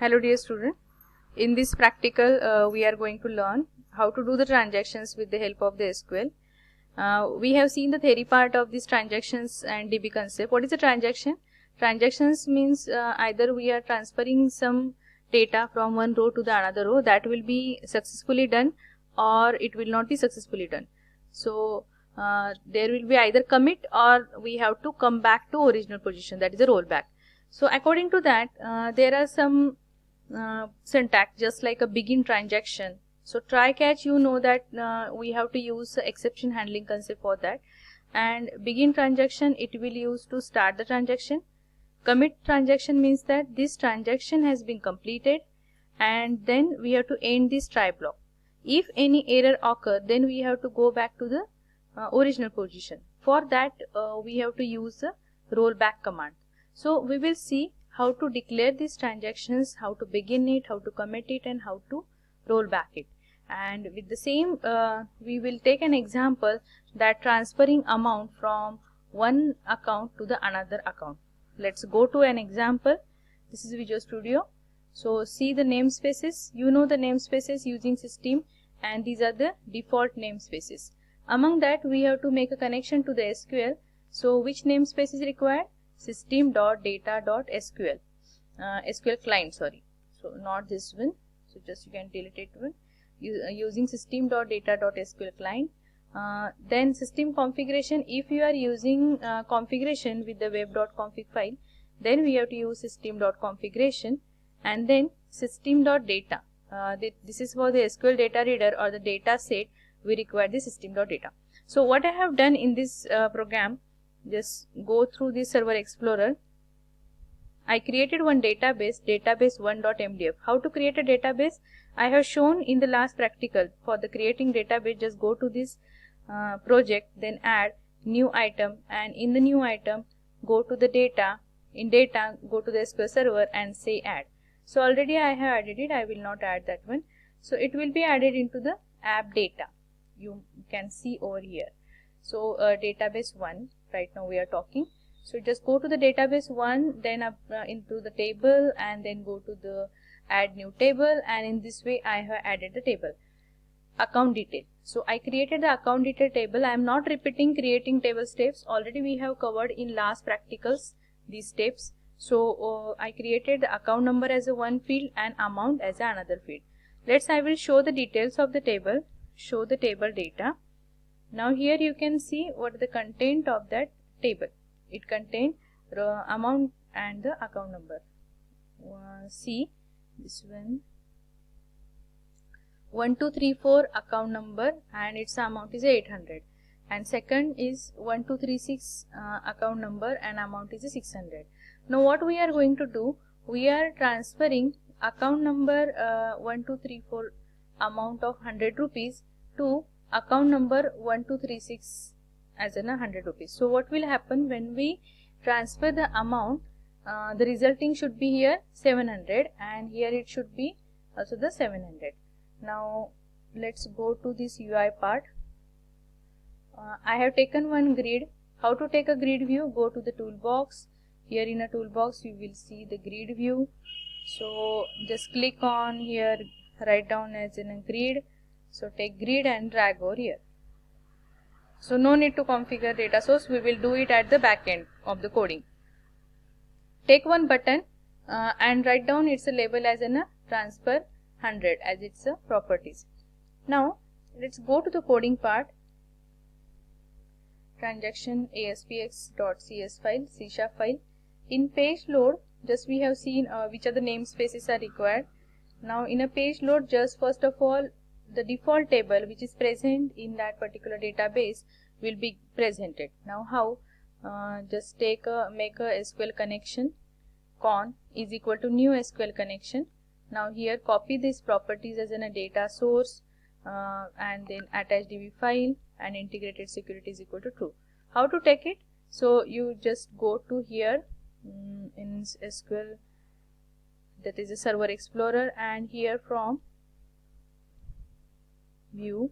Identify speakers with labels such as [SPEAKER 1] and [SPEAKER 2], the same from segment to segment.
[SPEAKER 1] Hello dear student, in this practical we are going to learn how to do the transactions with the help of the SQL. We have seen the theory part of these transactions and DB concept. What is a transaction? Transactions means either we are transferring some data from one row to the another row, that will be successfully done or it will not be successfully done. So there will be either commit or we have to come back to original position, that is a rollback. So according to that there are some syntax just like a begin transaction. So try catch, you know that we have to use exception handling concept for that, and begin transaction it will use to start the transaction. Commit transaction means that this transaction has been completed and then we have to end this try block. If any error occur, then we have to go back to the original position. For that we have to use the rollback command. So we will see how to declare these transactions, how to begin it, how to commit it, and how to roll back it. And with the same we will take an example that transferring amount from one account to the another account. Let's go to an example. This is Visual Studio. So see the namespaces, you know the namespaces using system, and these are the default namespaces. Among that we have to make a connection to the SQL. So which namespace is required? System.data.sql, SQL client, sorry, so not this one, so just you can delete it one, using system.data.sql client. Then system configuration, if you are using configuration with the web.config file, then we have to use system.configuration, and then system.data, this is for the SQL data reader or the data set, we require the system.data. So what I have done in this program, just go through the Server Explorer. I created one database, database1.mdf. How to create a database? I have shown in the last practical. For the creating database, just go to this project, then add new item, and in the new item go to the data. In data, go to the SQL Server and say add. So already I have added it, I will not add that one. So it will be added into the app data. You can see over here. So database 1, right now we are talking. So just go to the database 1, then up into the table, and then go to the add new table, and in this way I have added the table. Account detail. So I created the account detail table. I am not repeating creating table steps. Already we have covered in last practicals these steps. So I created the account number as a one field and amount as another field. I will show the details of the table. Show the table data. Now here you can see what the content of that table. It contains amount and the account number. See this one, 1234 account number and its amount is 800, and second is 1236 account number and amount is 600. Now what we are going to do, we are transferring account number 1234 amount of 100 rupees to account number 1236 as in 100 rupees. So what will happen when we transfer the amount, the resulting should be here 700 and here it should be also the 700. Now let's go to this UI part. I have taken one grid. How to take a grid view? Go to the toolbox. Here in a toolbox you will see the grid view. So just click on here, write down as in a grid. So take grid and drag over here. So no need to configure data source, we will do it at the back end of the coding. Take one button and write down its a label as in a transfer 100 as its a properties. Now let's go to the coding part. Transaction aspx.cs file, C# file. In page load, just we have seen which are the namespaces are required. Now in a page load, just first of all the default table which is present in that particular database will be presented. Now how? Just make a SQL connection, con is equal to new SQL connection. Now here copy these properties as in a data source and then attach DB file and integrated security is equal to true. How to take it? So you just go to here in SQL, that is a Server Explorer, and here from view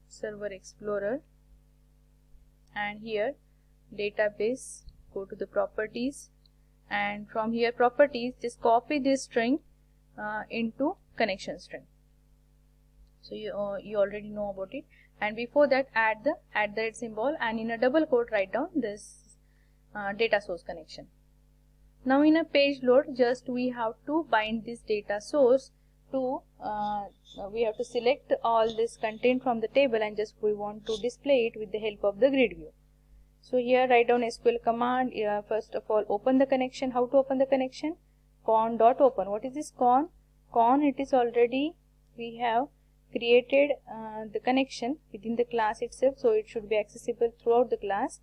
[SPEAKER 1] Server Explorer and here database go to the properties, and from here properties, just copy this string into connection string. So you already know about it. And before that, add the symbol, and in a double quote write down this data source connection. Now in a page load, just we have to bind this data source to we have to select all this content from the table, and just we want to display it with the help of the grid view. So here write down SQL command. First of all, open the connection. How to open the connection? Con.open. What is this con? Con, it is already we have created the connection within the class itself, so it should be accessible throughout the class.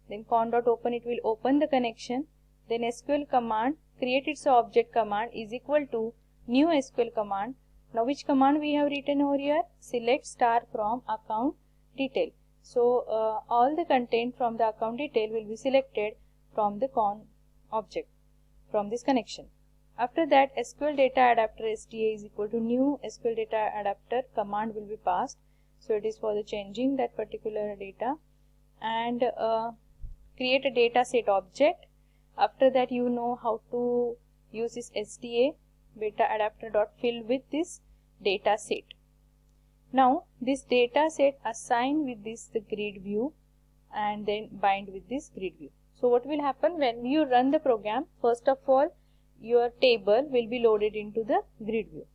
[SPEAKER 1] Then con.open, it will open the connection. Then SQL command, create its object command is equal to new SQL command. Now which command we have written over here? Select star from account detail. So all the content from the account detail will be selected from the con object from this connection. After that, SQL data adapter SDA is equal to new SQL data adapter command will be passed. So it is for the changing that particular data, and create a data set object. After that, you know how to use this SDA data adapter dot fill with this data set. Now this data set assign with this the grid view, and then bind with this grid view. So what will happen when you run the program? First of all, your table will be loaded into the grid view.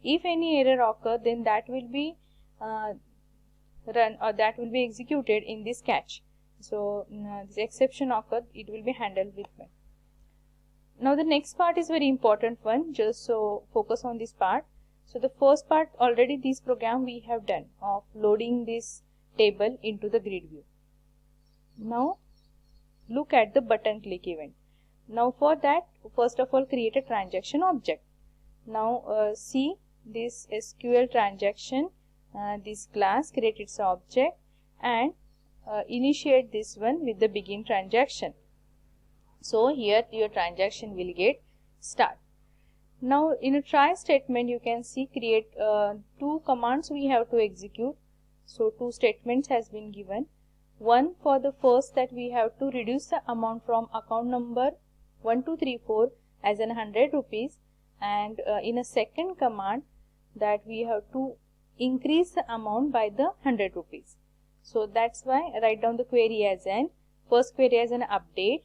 [SPEAKER 1] If any error occur, then that will be run, or that will be executed in this catch. So this exception occurred, it will be handled with one. Now the next part is very important one, just so focus on this part. So the first part, already this program we have done of loading this table into the grid view. Now look at the button click event. Now for that, first of all, create a transaction object. Now see this SQL transaction, this class, create its object, and initiate this one with the begin transaction. So here your transaction will get start. Now in a try statement, you can see create two commands we have to execute. So two statements has been given. One for the first, that we have to reduce the amount from account number 1234 as an 100 rupees, and in a second command that we have to increase the amount by the 100 rupees. So that's why write down the query as an first query as an update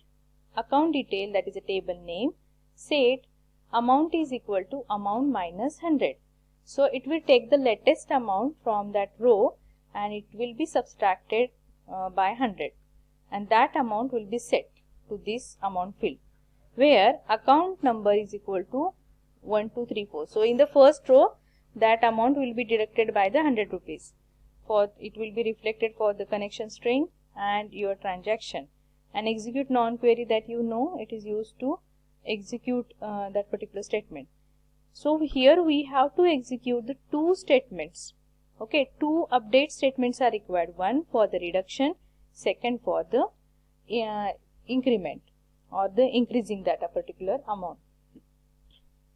[SPEAKER 1] account detail, that is a table name, set amount is equal to amount minus 100. So it will take the latest amount from that row and it will be subtracted by 100, and that amount will be set to this amount field, where account number is equal to 1234. So in the first row, that amount will be deducted by the 100 rupees. For it will be reflected for the connection string and your transaction. And execute non-query, that you know it is used to execute that particular statement. So here we have to execute the two statements. Okay, two update statements are required. One for the reduction, second for the increment or the increasing that a particular amount.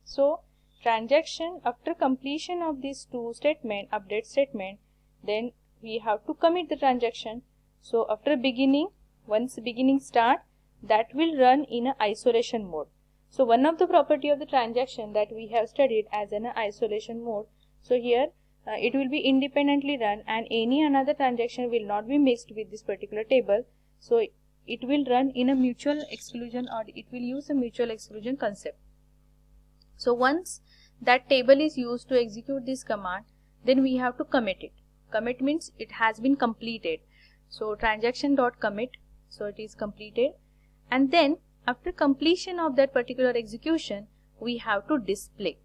[SPEAKER 1] So transaction, after completion of these two statement, update statement, then we have to commit the transaction. So after beginning, once beginning start, that will run in a isolation mode. So one of the property of the transaction that we have studied as an isolation mode. So here it will be independently run, and any another transaction will not be mixed with this particular table. So it will run in a mutual exclusion, or it will use a mutual exclusion concept. So once that table is used to execute this command, then we have to commit it. Commit means it has been completed. So transaction.commit, so it is completed, and then after completion of that particular execution, we have to display.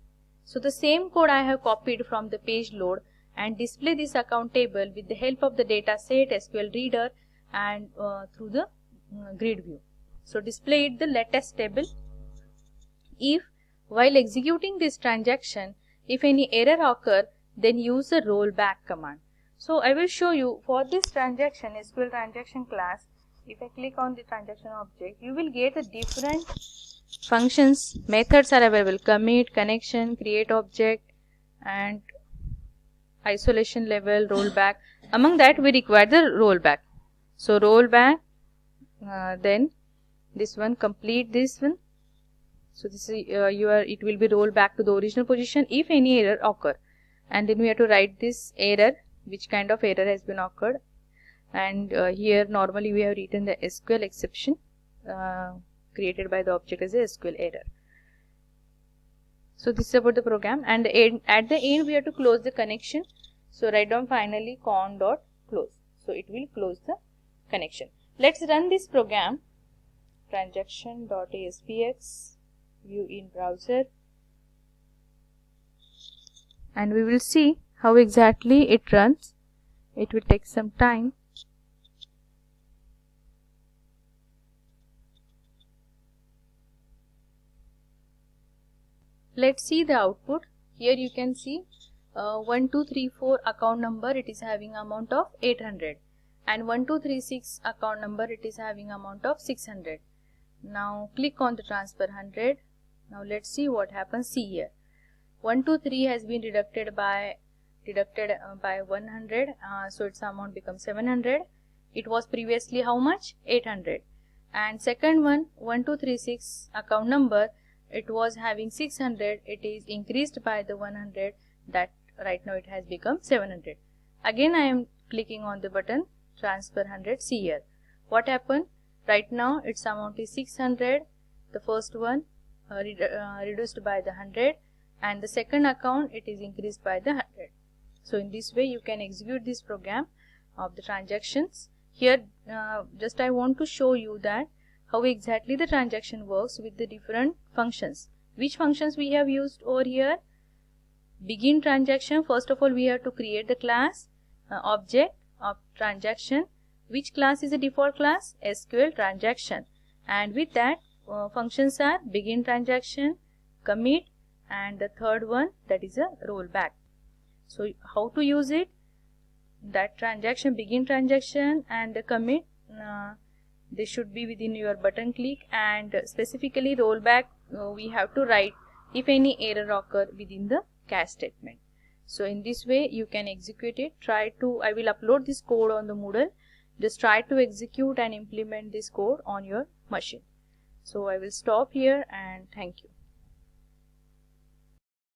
[SPEAKER 1] So the same code I have copied from the page load and display this account table with the help of the data set, SQL reader, and through the grid view. So display it the latest table. If while executing this transaction, if any error occur, then use the rollback command. So I will show you for this transaction, SQL transaction class. If I click on the transaction object, you will get a different functions, methods are available: commit, connection, create object, and isolation level, rollback. Among that, we require the rollback. So rollback, then this one, complete this one. So this is it will be rolled back to the original position if any error occur, and then we have to write this error, which kind of error has been occurred. And here normally we have written the SQL exception created by the object as a SQL error. So this is about the program, and at the end we have to close the connection. So write down finally con dot close. So it will close the connection. Let's run this program. Transaction.aspx, view in browser, and we will see how exactly it runs. It will take some time. Let's see the output. Here you can see 1234 account number, it is having amount of 800, and 1236 account number, it is having amount of 600. Now click on the transfer 100. Now let's see what happens. See here, 123 has been deducted by 100, so its amount becomes 700. It was previously how much? 800. And second one, 1236 account number, it was having 600, it is increased by the 100, that right now it has become 700. Again I am clicking on the button transfer 100. See here what happened. Right now its amount is 600, the first one reduced by the 100, and the second account it is increased by the 100. So in this way you can execute this program of the transactions. Here just I want to show you that how exactly the transaction works with the different functions. Which functions we have used over here? Begin transaction. First of all we have to create the class object of transaction. Which class is the default class? SQL transaction. And with that functions are begin transaction, commit, and the third one, that is a rollback. So how to use it? That transaction, begin transaction, and the commit, they should be within your button click, and specifically rollback we have to write if any error occur within the catch statement. So in this way you can execute it. I will upload this code on the Moodle. Just try to execute and implement this code on your machine. So I will stop here, and thank you.